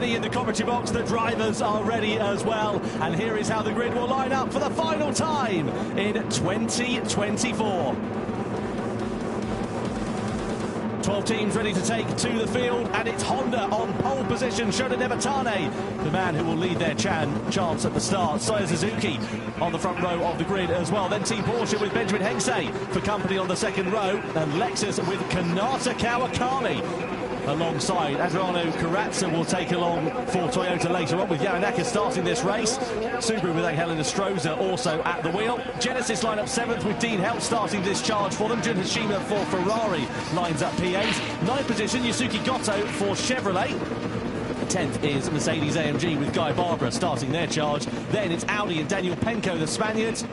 ready in the commentary box. The drivers are ready as well. And here is how the grid will line up for the final time in 2024. 12 teams ready to take to the field, and it's Honda on pole position. Shota Nevatane, the man who will lead their chance at the start. Saya Suzuki on the front row of the grid as well. Then Team Porsche with Benjamin Hengse for company on the second row, and Lexus with Kanata Kawakami alongside. Adriano Corazza will take along for Toyota later on, with Yamanaka starting this race. Subaru with Angel Nestroza also at the wheel. Genesis line up 7th with Dean Helt starting this charge for them. Jun Hashima for Ferrari lines up P8. 9th position, Yusuke Goto for Chevrolet. 10th is Mercedes-AMG with Guy Barbara starting their charge. Then it's Audi and Daniel Penko, the Spaniards.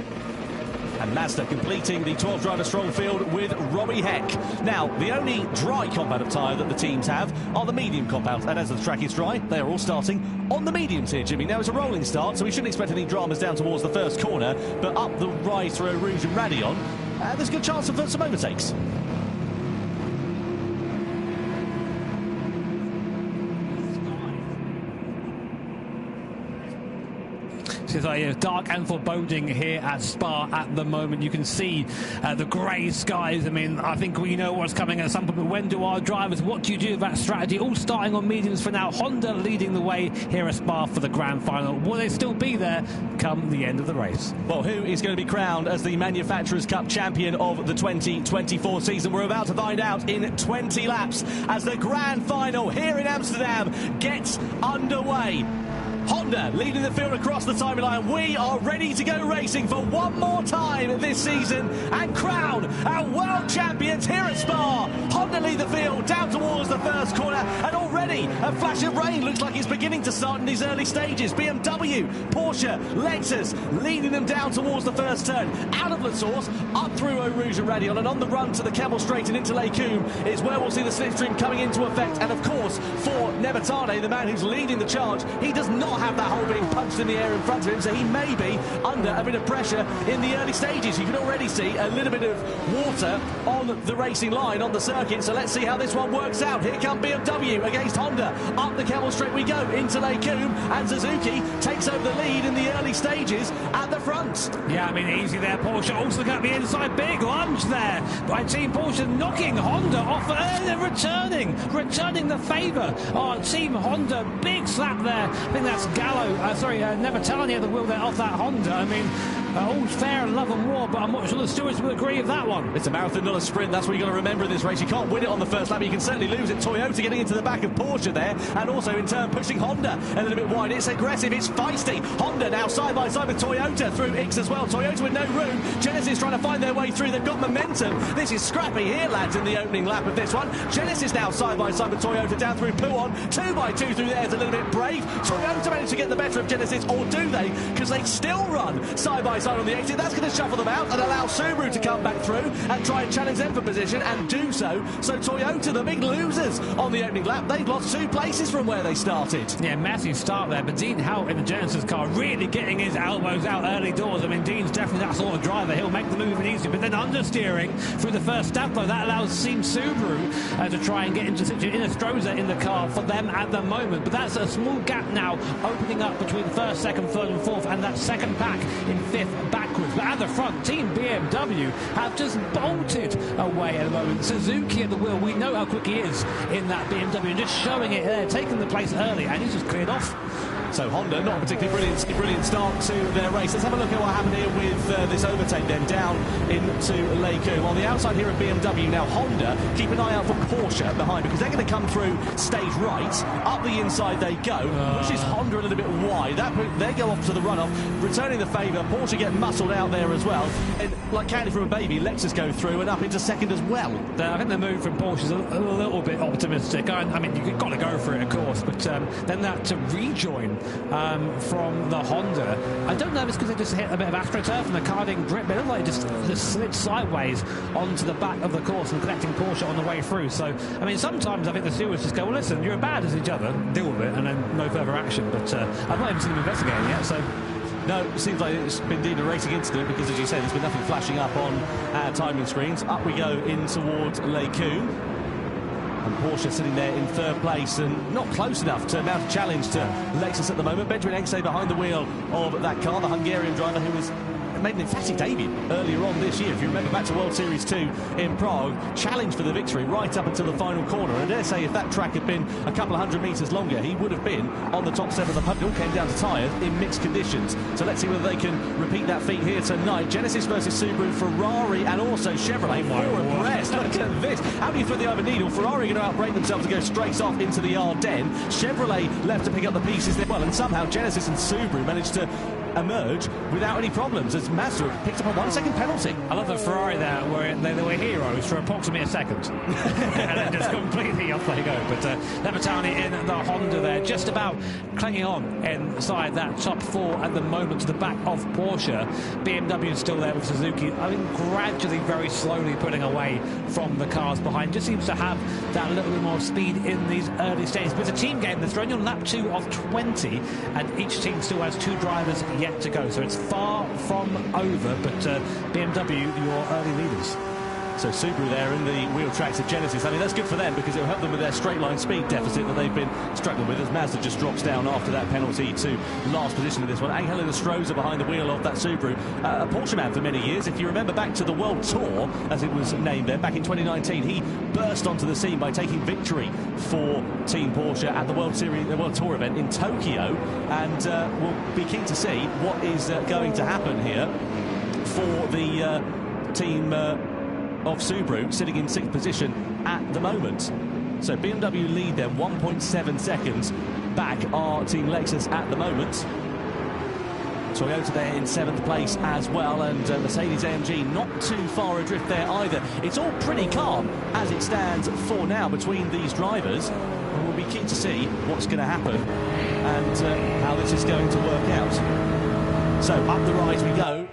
And Mazda completing the 12-driver strong field with Robbie Heck. Now, the only dry compound of tyre that the teams have are the medium compounds. And as the track is dry, they are all starting on the mediums here, Jimmy. Now, it's a rolling start, so we shouldn't expect any dramas down towards the first corner. But up the rise through Rouge and Radion, there's a good chance of some overtakes. It's like dark and foreboding here at Spa at the moment. You can see the grey skies. I mean, I think we know what's coming at some point, but when do our drivers, what do you do with that strategy? All starting on mediums for now. Honda leading the way here at Spa for the grand final. Will they still be there come the end of the race? Well, who is going to be crowned as the Manufacturers' Cup champion of the 2024 season? We're about to find out in 20 laps as the grand final here in Amsterdam gets underway. Honda leading the field across the timeline. We are ready to go racing for one more time this season and crown our world champions here at Spa. Honda lead the field down towards the first corner, and already a flash of rain looks like it's beginning to start in these early stages. BMW, Porsche, Lexus leading them down towards the first turn. Out of La Source, up through Eau Rouge and Radion, and on the run to the Camel Straight and into Les Combes is where we'll see the slipstream coming into effect. And of course, for Nevatane, the man who's leading the charge, he does not have that hole being punched in the air in front of him, so he may be under a bit of pressure in the early stages. You can already see a little bit of water on the racing line on the circuit, so let's see how this one works out. Here come BMW against Honda. Up the Camel Straight we go into Les Combes, and Suzuki takes over the lead in the early stages at the front. Yeah, I mean, easy there. Porsche also got the inside. Big lunge there by Team Porsche, knocking Honda off, returning the favour on Team Honda. Big slap there. I think that's Nevatane at the wheel there off that Honda. I mean, all fair and love and war, but I'm not sure the stewards will agree with that one. It's a marathon, not a sprint. That's what you've got to remember in this race. You can't win it on the first lap, but you can certainly lose it. Toyota getting into the back of Porsche there, and also in turn pushing Honda a little bit wide. It's aggressive, it's feisty. Honda now side by side with Toyota through X as well. Toyota with no room. Genesis trying to find their way through. They've got momentum. This is scrappy here, lads, in the opening lap of this one. Genesis now side by side with Toyota down through Pouon. 2x2 through there is a little bit brave. Toyota managed to get the better of Genesis, or do they? Because they still run side by side on the exit. That's going to shuffle them out and allow Subaru to come back through and try and challenge them for position, and do so. So Toyota, the big losers on the opening lap, they've lost 2 places from where they started. Yeah, massive start there, but Dean Helt in the Genesis car really getting his elbows out early doors. I mean, Dean's definitely that sort of driver. He'll make the move easy, but then understeering through the first step, though, that allows Team Subaru to try and get into Nestroza in the car for them at the moment. But that's a small gap now opening up between first, second, third and fourth, and that second pack in 5th backwards. But at the front, Team BMW have just bolted away at the moment. Suzuki at the wheel, we know how quick he is in that BMW, and just showing it there, taking the place early, and he's just cleared off. So Honda, not a particularly brilliant start to their race. Let's have a look at what happened here with this overtake then down into Les Combes. On the outside here of BMW, now Honda, keep an eye out for Porsche behind, because they're going to come through stage right. Up the inside they go, pushes Honda a little bit wide. They go off to the runoff, returning the favour. Porsche get muscled out there as well. And like candy from a baby, Lexus go through and up into second as well. I think the move from Porsche is a little bit optimistic. I mean, you've got to go for it, of course, but then that to rejoin from the Honda. I don't know if it's because they just hit a bit of AstroTurf and the car didn't grip, but it looked like it just slid sideways onto the back of the course and collecting Porsche on the way through. So, I mean, sometimes I think the stewards just go, well, listen, you're as bad as each other, deal with it, and then no further action. But I've not even seen them investigating yet, so... No, it seems like it's been indeed a racing incident, because, as you say, there's been nothing flashing up on our timing screens. Up we go in towards Les Combes. And Porsche sitting there in third place and not close enough to mount a challenge to Lexus at the moment. Benjamin Engse behind the wheel of that car, the Hungarian driver who was made an emphatic debut earlier on this year. If you remember back to World Series 2 in Prague, challenged for the victory right up until the final corner. And I dare say if that track had been a couple of hundred metres longer, he would have been on the top 7 of the podium. It all came down to tyres in mixed conditions. So let's see whether they can repeat that feat here tonight. Genesis versus Subaru, Ferrari and also Chevrolet. Four abreast. Look at this. How do you thread the eye of a needle? Ferrari are going to outbrake themselves and go straight off into the Ardennes. Chevrolet left to pick up the pieces there. Well, and somehow Genesis and Subaru managed to emerge without any problems as Mazda picked up a 1 second penalty. I love the Ferrari there, where they were heroes for approximately a second. And then just completely off they go. But Levertani in the Honda there, just about clinging on inside that top 4 at the moment to the back of Porsche. BMW is still there with Suzuki. I mean, gradually, very slowly putting away from the cars behind. Just seems to have that little bit more speed in these early stages. But it's a team game. They're only on lap 2 of 20, and each team still has 2 drivers yet to go, so it's far from over, but BMW, your early leaders. So Subaru there in the wheel tracks of Genesis. I mean, that's good for them because it'll help them with their straight line speed deficit that they've been struggling with as Mazda just drops down after that penalty to last position in this one. Angelo Stroza behind the wheel of that Subaru. A Porsche man for many years. If you remember back to the World Tour, as it was named there, back in 2019, he burst onto the scene by taking victory for Team Porsche at the World Tour event in Tokyo. And we'll be keen to see what is going to happen here for the team of Subaru, sitting in 6th position at the moment. So BMW lead there 1.7 seconds back are Team Lexus at the moment. Toyota there in 7th place as well, and Mercedes-AMG not too far adrift there either. It's all pretty calm as it stands for now between these drivers, and we'll be keen to see what's going to happen and how this is going to work out. So up the rise we go.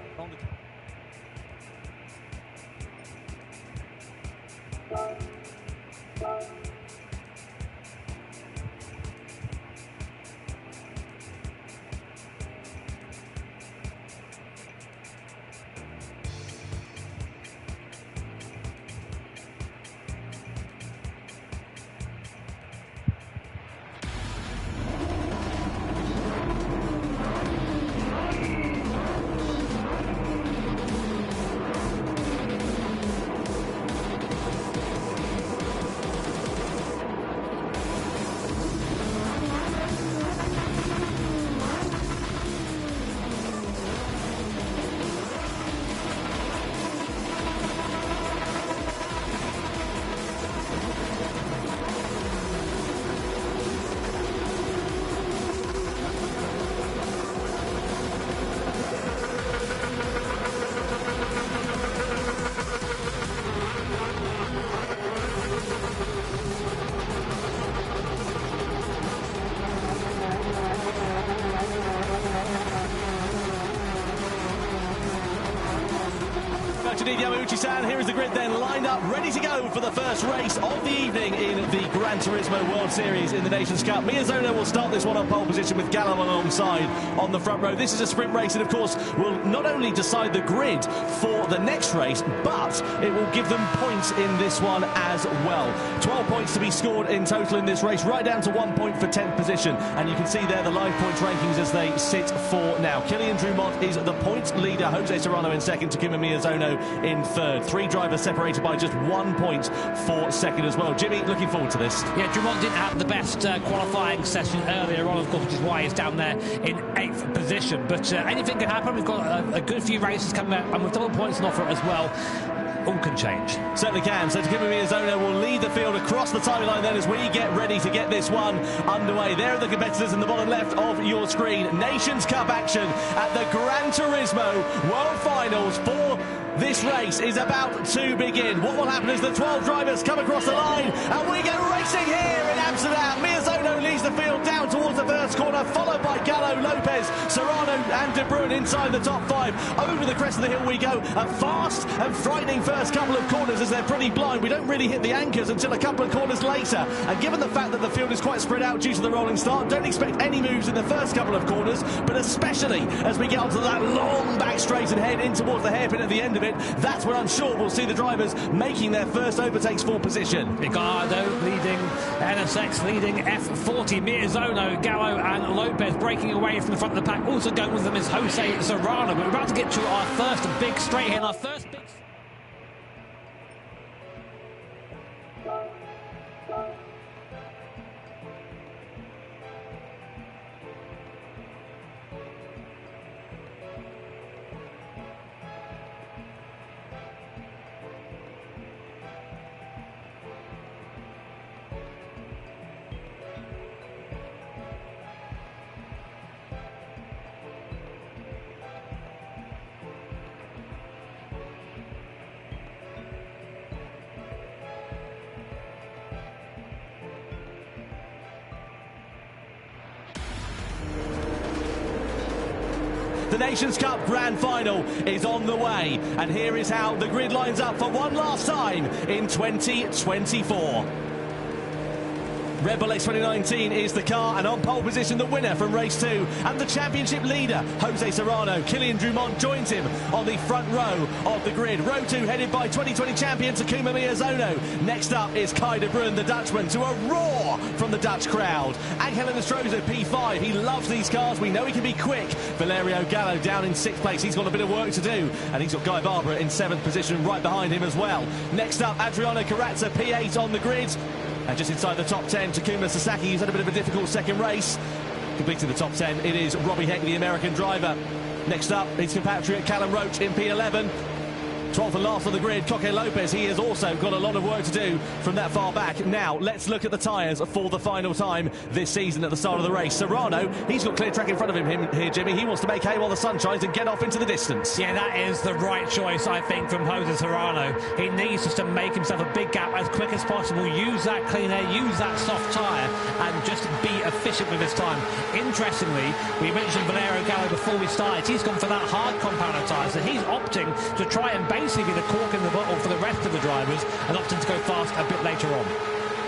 Yamauchi-san, here is the grid then lined up, ready to go for the first race of the evening in the Gran Turismo World Series in the Nations Cup. Miyazono will start this one on pole position with Gallo alongside on the front row. This is a sprint race and, of course, will not only decide the grid for the next race, but it will give them points in this one as well. 12 points to be scored in total in this race, right down to 1 point for 10th position. And you can see there the live points rankings as they sit for now. Kylian Drumont is the points leader, Jose Serrano in second, Takuma Miyazono in third. 3 drivers separated by just 1 point for second as well. Jimmy, looking forward to this. Yeah, Drumont didn't have the best qualifying session earlier on, of course, which is why he's down there in 8th position. But anything can happen. We've got a good few races coming up, and with double points on offer as well. All can change. Certainly can. So Takuma Miyazono will lead the field across the timeline then as we get ready to get this one underway. There are the competitors in the bottom left of your screen. Nations Cup action at the Gran Turismo World Finals for this race is about to begin. What will happen is the 12 drivers come across the line and we go racing here in Amsterdam. Miyazono leads the field down towards the first corner, followed by Gallo, Lopez, Serrano and De Bruyn inside the top 5. Over the crest of the hill we go. A fast and frightening first couple of corners as they're pretty blind. We don't really hit the anchors until a couple of corners later. And given the fact that the field is quite spread out due to the rolling start, don't expect any moves in the first couple of corners, but especially as we get onto that long back straight and head in towards the hairpin at the end of it. it, that's when I'm sure we'll see the drivers making their first overtakes for position. Ricardo leading, NSX leading, F40, Miyazono, Gallo and Lopez breaking away from the front of the pack. Also going with them is Jose Serrano. But we're about to get to our first big straight here, our first big... The Nations Cup Grand Final is on the way, and here is how the grid lines up for one last time in 2024. Red Bull X 2019 is the car, and on pole position the winner from race 2 and the championship leader Jose Serrano. Kilian Drumont joins him on the front row of the grid. Row 2 headed by 2020 champion Takuma Miyazono. Next up is Kai de Bruyne, the Dutchman, to a roar from the Dutch crowd. Angel Nostroza P5, he loves these cars, we know he can be quick. Valerio Gallo down in 6th place, he's got a bit of work to do, and he's got Guy Barbara in 7th position right behind him as well. Next up, Adriano Carazza P8 on the grid. And just inside the top 10, Takuma Sasaki, who's had a bit of a difficult second race. Completing the top 10, it is Robbie Heck, the American driver. Next up, his compatriot Callum Roach in P11. 12th and last on the grid, Coque Lopez. He has also got a lot of work to do from that far back. Now, let's look at the tyres for the final time this season at the start of the race. Serrano, he's got clear track in front of him here, Jimmy. He wants to make hay while the sun shines and get off into the distance. Yeah, that is the right choice, I think, from Jose Serrano. He needs just to make himself a big gap as quick as possible, use that clean air, use that soft tyre, and just be efficient with his time. Interestingly, we mentioned Valerio Gallo before we started. He's gone for that hard compounder tyre, so he's opting to try and basically be the cork in the bottle for the rest of the drivers and opting to go fast a bit later on.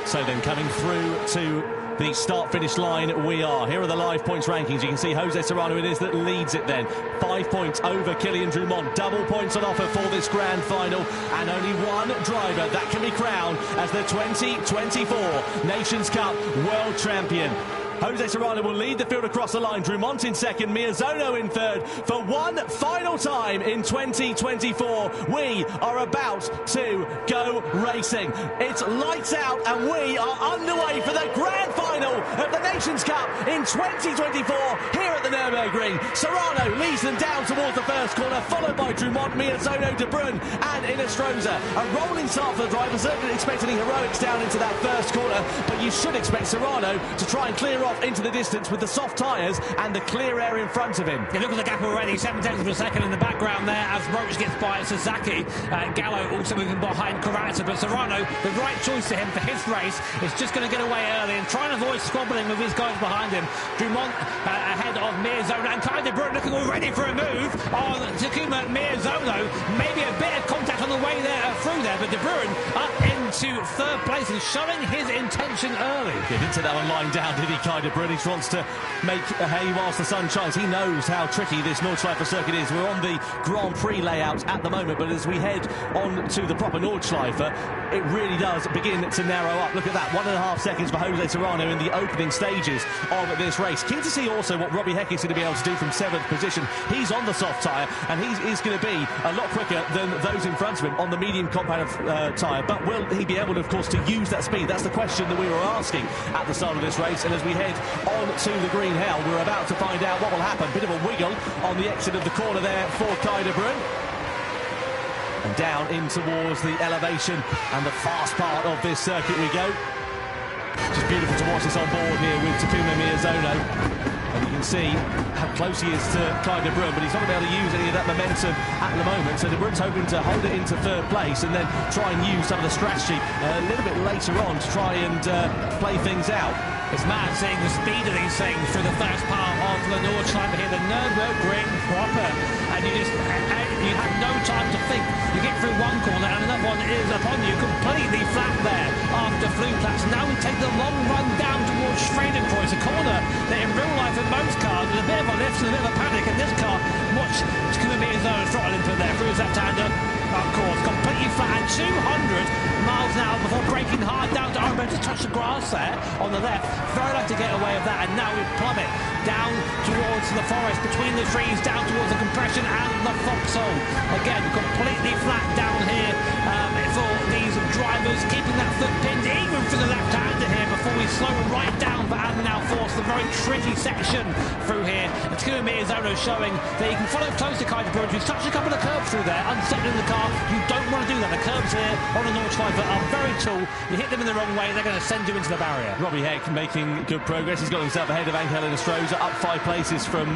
So then coming through to the start-finish line we are. Here are the live points rankings. You can see Jose Serrano it is that leads it then. 5 points over Kilian Drumont. Double points on offer for this grand final. And only one driver that can be crowned as the 2024 Nations Cup World Champion. Jose Serrano will lead the field across the line. Drumont in second, Miyazono in third. For one final time in 2024, we are about to go racing. It's lights out and we are underway for the grand final of the Nations Cup in 2024 here at the Nürburgring. Serrano leads them down towards the first corner, followed by Drumont, Miyazono, de Bruyne and Inestrosa. A rolling start for the driver. Certainly expect any heroics down into that first corner, but you should expect Serrano to try and clear off into the distance with the soft tyres and the clear air in front of him. You look at the gap already, 7 tenths per second in the background there as Roach gets by Sasaki. Gallo also moving behind Carazza, but Serrano, the right choice to him for his race, is just going to get away early and try and avoid squabbling with his guys behind him. Drumont ahead of Miyazono, and Kai de Bruyne looking already for a move on Takuma Miyazono. Maybe a bit of contact on the way there through there, but de Bruyne up into 3rd place and showing his intention early. He didn't take that one lying down, did he, Kai de Bruyne? He wants to make hay whilst the sun shines. He knows how tricky this Nordschleife circuit is. We're on the Grand Prix layout at the moment, but as we head on to the proper Nordschleife, it really does begin to narrow up. Look at that, 1.5 seconds for Jose Serrano in the opening stages of this race. Keen to see also what Robbie Heck is going to be able to do from 7th position. He's on the soft tyre, and he is going to be a lot quicker than those in front of him on the medium compound tyre. But will he be able, of course, to use that speed? That's the question that we were asking at the start of this race. And as we head on to the green hell, we're about to find out what will happen. Bit of a wiggle on the exit of the corner there for Kai de Bruyne. And down in towards the elevation and the fast part of this circuit we go. Just beautiful to watch this on board here with Takuma Miyazono. And you can see how close he is to Kai de Bruyne, but he's not going to be able to use any of that momentum at the moment. So de Bruyne's hoping to hold it into 3rd place and then try and use some of the strategy a little bit later on to try and play things out. It's mad seeing the speed of these things through the first part of the Nordschleife here, the Nürburgring proper, and you have no time to think. You get through one corner and another one is upon you, completely flat there after Flugplatz. Now we take the long run down towards straight across a corner that in real life in most cars there's a bit of a lift and a bit of a panic. In this car, watch, it's going to be his own throttle into there through his left-hander. Of course, completely flat at 200 miles an hour before braking hard down to Arbo to touch the grass there on the left. Very lucky to get away with that, and now we plummet down towards the forest, between the trees, down towards the compression and the foxhole. Again, completely flat down here for these drivers, keeping that foot pinned even for the left-hander here before we slow right down for Adam now force the very tricky section through here. It's going to be Miyazono showing that he can follow close to Kaiser Bruin, who's touched a couple of curbs through there, unsettling the car. You don't want to do that. The curbs here on the Nordschleife are very tall. You hit them in the wrong way, they're going to send you into the barrier. Robbie Heck making good progress. He's got himself ahead of Angel Enestrosa, up 5 places from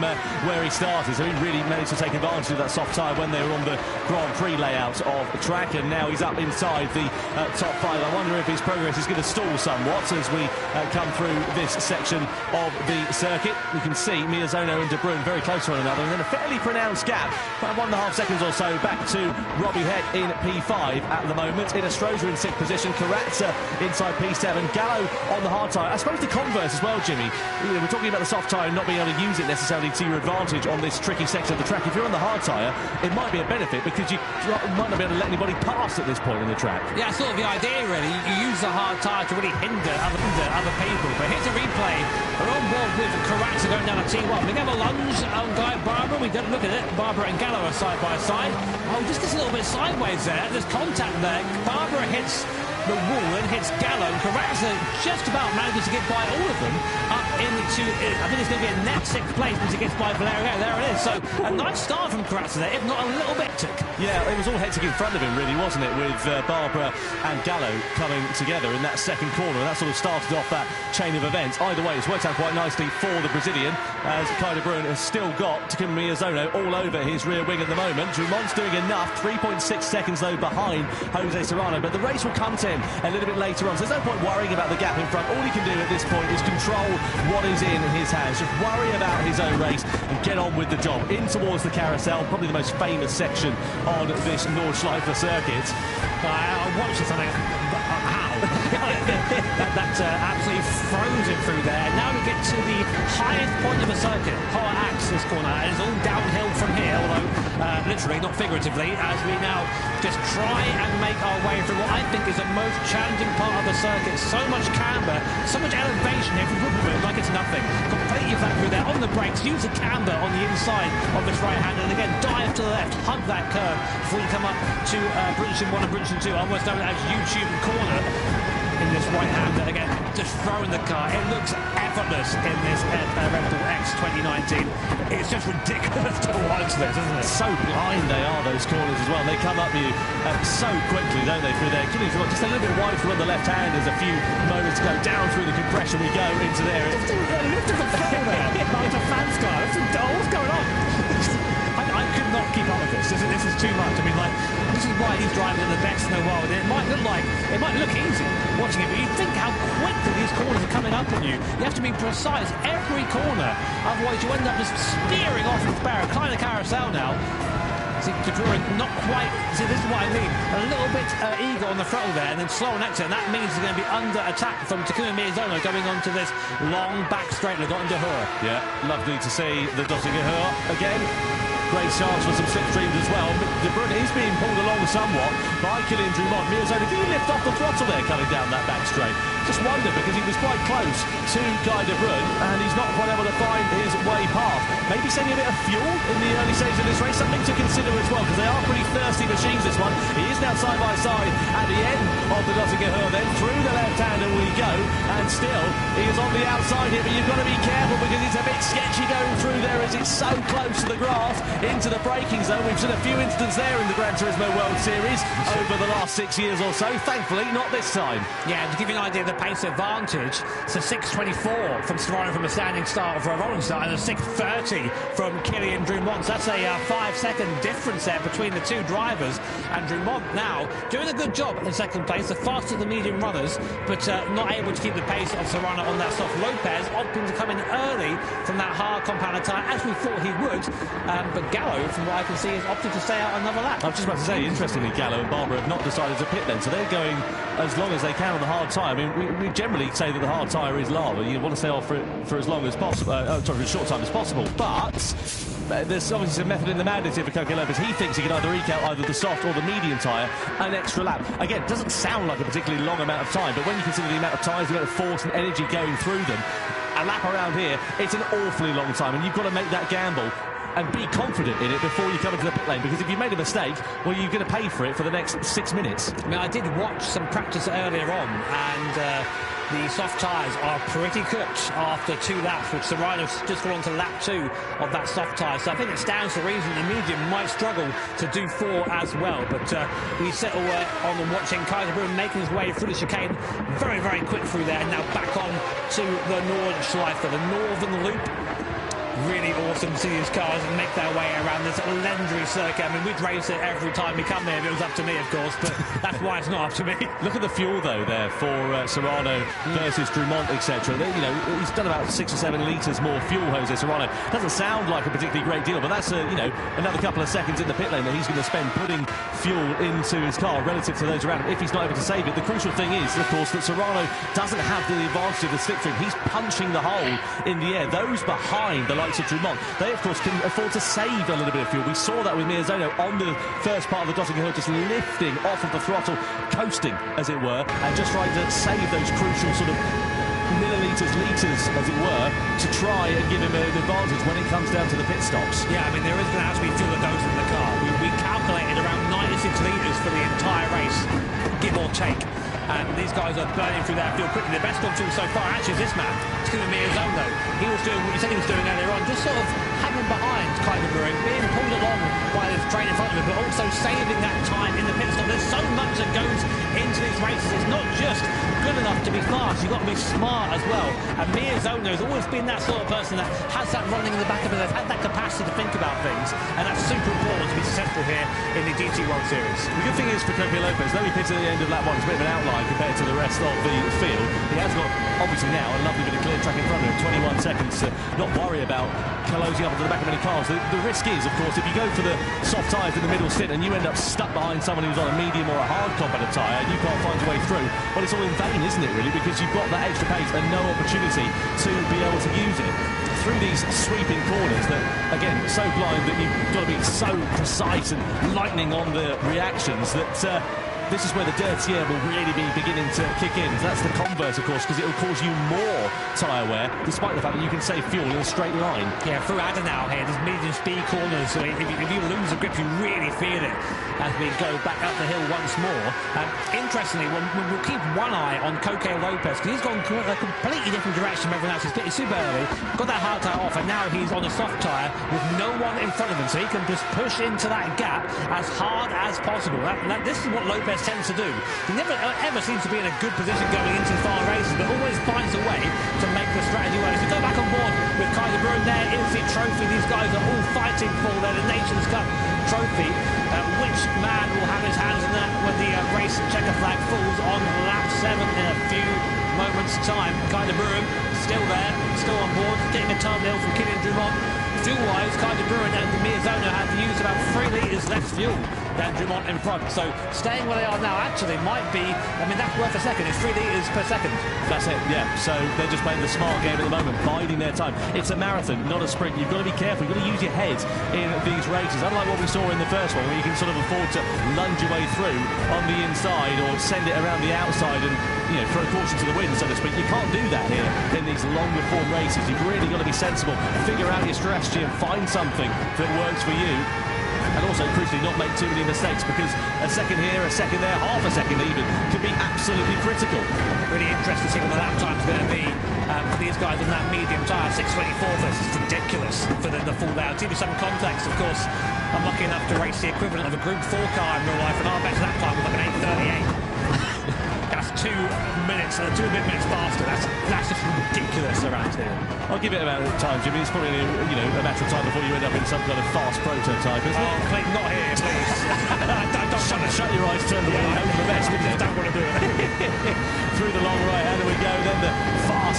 where he started. So he really managed to take advantage of that soft tyre when they were on the Grand Prix layout of the track, and now he's up inside the top 5. I wonder if his progress is going to stall somewhat as we come through this section of the circuit. You can see Miyazono and De Bruyne very close to one another, and then a fairly pronounced gap, about 1.5 seconds or so, back to Robbie Heck in P5 at the moment. Enestrosa in 6th position, Karatza inside P7, Gallo on the hard tyre. I suppose the converse as well, Jimmy. You know, we're talking about the soft tyre and not being able to use it necessarily to your advantage on this tricky section of the track. If you're on the hard tyre, it might be a benefit because you might not be able to let anybody pass at this point in the track. Yeah, sort of the idea really. You use the hard tyre to really hinder other people. But here's a replay. We're on board with Karatza going down a T1. We have a lunge on Guy Barbara. We don't look at it. Barbara and Gallo are side by side. Oh, just gets a little bit sideways there. There's contact there. Barbara hits the wall and hits Gallo. Karatza just about manages to get by all of them up into, I think it's going to be a net 6th place once he gets by Valerio. There it is. So a nice start from Karatza there, if not a little bit tick. Yeah, it was all hectic in front of him, really, wasn't it, with Barbara and Gallo coming together in that second corner, and that sort of started off that chain of events. Either way, it's worked out quite nicely for the Brazilian, as Kaiser Bruin has still got Takuma Miyazono all over his rear wing at the moment. Drumont's doing enough, 3.6 seconds though behind Jose Serrano, but the race will come to him a little bit later on, so there's no point worrying about the gap in front. All he can do at this point is control what is in his hands, just worry about his own race and get on with the job. In towards the carousel, probably the most famous section on this Nordschleife circuit. I watched something. How? That's absolutely frozen through there. And now we get to the highest point of the circuit, Hoa Axe, this corner, and it's all downhill from here, although literally, not figuratively, as we now just try and make our way through what I think is the most challenging part of the circuit. So much camber, so much elevation here from Woodward, like it's nothing. Completely flat through there, on the brakes, use the camber on the inside of this right-hander, and again, dive to the left, hug that curve before you come up to Bridgestone 1 and Bridgestone 2, almost known as YouTube corner. In this right-hander, again, just throwing the car. It looks effortless in this Red Bull X 2019. It's just ridiculous to watch this, isn't it? So blind they are, those corners as well. They come up you so quickly, don't they, through there. Just a little bit wide through on the left hand. There's a few moments to go down through the compression. We go into there. Lift of the throttle there. It's a fan's car. What's going on? I could not keep up with this. This is too much. I mean, like, this is why these drivers are the best in the world. It might look easy watching it, but you think how quickly these corners are coming up on you. You have to be precise every corner, otherwise you end up just spearing off the barrier. Kind of carousel now. See, De Bruyne not quite. See, this is what I mean. A little bit eager on the throttle there, and then slow on exit, and that means he's going to be under attack from Takuma Miyazono going on to this long back straight that got into her. Yeah, lovely to see the Dottinger her again. Great chance for some slipstreams as well. De Bruyne is being pulled along somewhat by Kylian Drumont. Miyazono, did he lift off the throttle there coming down that back straight? Just wonder, because he was quite close to Guy De Bruyne and he's not quite able to find his way past. Maybe sending a bit of fuel in the early stages of this race, something to consider as well, because they are pretty thirsty machines, this one. He is now side by side at the end of the Dottinger her, then through the left hander we go, and still he is on the outside here, but you've got to be careful because it's a bit sketchy going through there as it's so close to the grass into the braking zone. We've seen a few incidents there in the Gran Turismo World Series over the last 6 years or so. Thankfully, not this time. Yeah, to give you an idea of the pace advantage, it's a 6.24 from Serrano from a standing start for a rolling start, and a 6.30 from Kylian Drumont. So that's a 5-second difference there between the two drivers, and Drumont now doing a good job in second place. so faster than the medium runners, but not able to keep the pace of Serrano on that soft. Lopez opting to come in early from that hard compounded tyre, as we thought he would, but Gallo, from what I can see, has opted to stay out another lap. I was just about to say, interestingly, Gallo and Barber have not decided to pit then, so they're going as long as they can on the hard tyre. I mean, we generally say that the hard tyre is lava. You want to stay off for as long as possible, for as short time as possible, but there's obviously some method in the madness here for Coque Lopez. He thinks he can either eke out either the soft or the medium tyre an extra lap. Again, it doesn't sound like a particularly long amount of time, but when you consider the amount of tyres, the amount of force and energy going through them, a lap around here, it's an awfully long time, and you've got to make that gamble and be confident in it before you come into the pit lane, because if you've made a mistake, well, you're going to pay for it for the next 6 minutes. I mean, I did watch some practice earlier on, and the soft tyres are pretty cooked after 2 laps, with Serrano just gone on to lap 2 of that soft tyre. So I think it stands to reason the medium might struggle to do 4 as well. But we settle on and watching Kaiser Brun making his way through the chicane, very, very quick through there, and now back on to the Nordschleife, the northern loop. Really awesome to see these cars make their way around this legendary circuit. I mean, we'd race it every time we come here if it was up to me, of course, but that's why it's not up to me. Look at the fuel, though, there for Serrano versus Drummond, etc. You know, he's done about 6 or 7 litres more fuel, Jose Serrano. Doesn't sound like a particularly great deal, but that's, you know, another couple of seconds in the pit lane that he's going to spend putting fuel into his car relative to those around him if he's not able to save it. The crucial thing is, of course, that Serrano doesn't have the advantage of the slipstream. He's punching the hole in the air. Those behind the likes of Drummond, they of course can afford to save a little bit of fuel. We saw that with Miyazono on the first part of the Dottingham Hill, just lifting off of the throttle, coasting as it were, and just trying to save those crucial sort of litres, as it were, to try and give him an advantage when it comes down to the pit stops. Yeah, I mean, there is going to have to be fuel that goes in the car. We calculated around 96 litres for the entire race, give or take. And these guys are burning through that fuel quickly. The best on fuel so far actually is this man, Steven Miyazono. He was doing what he said he was doing earlier on, just sort of hanging behind Kaiser Brun, being pulled along by this train in front of him, but also saving that time in the pit stop. There's so much that goes into these races. It's not just good enough to be fast, you've got to be smart as well. And Miyazono has always been that sort of person that has that running in the back of his head, had that capacity to think about things, and that's super important to be successful here in the GT World Series. The good thing is for Coque Lopez, though he pitted at the end of lap 1, it's a bit of an outlier compared to the rest of the field. He has got, obviously now, a lovely bit of clear track in front of him, 21 seconds to not worry about closing up onto the back of any cars. The risk is, of course, if you go for the soft tyres in the middle stint and you end up stuck behind someone who's on a medium or a hard compounded tyre and you can't find your way through, well, it's all in vain, isn't it, really, because you've got that extra pace and no opportunity to be able to use it through these sweeping corners that, again, so blind that you've got to be so precise and lightning on the reactions that this is where the dirty air will really be beginning to kick in. So that's the converse, of course, because it will cause you more tyre wear, despite the fact that you can save fuel in a straight line. Yeah, through Adenau here, there's medium speed corners, so if you lose the grip, you really feel it as we go back up the hill once more. Interestingly, we'll keep one eye on Coque Lopez, because he's gone a completely different direction from everyone else. He's pitted super early, got that hard tyre off, and now he's on a soft tyre with no one in front of him, so he can just push into that gap as hard as possible. This is what Lopez tends to do. He never ever seems to be in a good position going into far races, but always finds a way to make the strategy work. So go back on board with Kaiser Brun. There is the trophy. These guys are all fighting for the Nations Cup trophy. Which man will have his hands on that when the race checker flag falls on lap 7 in a few moments' time? Kaiser Brun still there, still on board, getting a time nil from Kylian Drummond. Fuel-wise, Kaiser Brun and Miyazono have used about 3 litres less fuel than Drummond in front. So staying where they are now actually might be, I mean, that's worth a second. It's 3 litres per second. That's it, yeah. So they're just playing the smart game at the moment, biding their time. It's a marathon, not a sprint. You've got to be careful. You've got to use your head in these races. Unlike what we saw in the first one, where you can sort of afford to lunge your way through on the inside or send it around the outside and, you know, throw caution to the wind, so to speak. You can't do that here in these longer form races. You've really got to be sensible, figure out your strategy and find something that works for you. And also, crucially, not make too many mistakes, because a second here, a second there, half a second even, could be absolutely critical. Really interesting to see what the lap time's going to be for these guys on that medium tyre. 6:24, this is ridiculous for them to fall down. To give you some context, of course, I'm lucky enough to race the equivalent of a Group 4 car in real life, and our best lap time was like an 8:38. That's 2 minutes, 2 and a bit minutes faster. That's just ridiculous around here. I'll give it about time, Jimmy. It's probably, you know, a matter of time before you end up in some kind of fast prototype, isn't it? Oh, please, not here, please. don't Shut your eyes, turn the way, hope for the best, I just don't want to do it.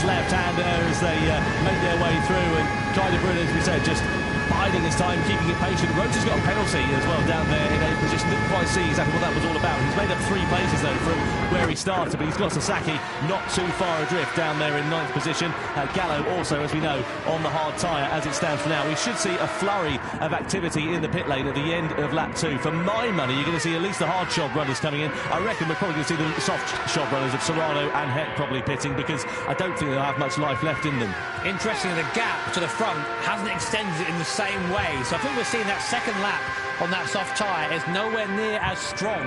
left-hander as they make their way through, and Kai de Bruyne, as we said, just biding his time, keeping it patient. Rota's got a penalty as well down there in 8th position. Didn't quite see exactly what that was all about. He's made up 3 places though from where he started, but he's got Sasaki not too far adrift down there in 9th position. Gallo also, as we know, on the hard tyre as it stands for now. We should see a flurry of activity in the pit lane at the end of lap 2. For my money, you're going to see at least the hard shod runners coming in. I reckon we're probably going to see the soft shod runners of Serrano and Heck probably pitting, because I don't think they'll have much life left in them. Interestingly, the gap to the front hasn't extended in the same way, so I think we're seeing that second lap on that soft tyre is nowhere near as strong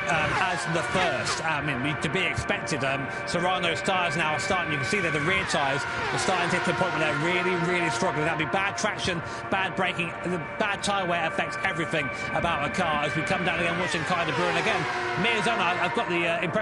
as the first. I mean, to be expected. Serrano's tyres now are starting, you can see that the rear tyres are starting to hit the point where they're really, really struggling. That'll be bad traction, bad braking, and the bad tyre wear affects everything about a car. As we come down again, watching Kai de Bruyne again, me as owner, I've got the impression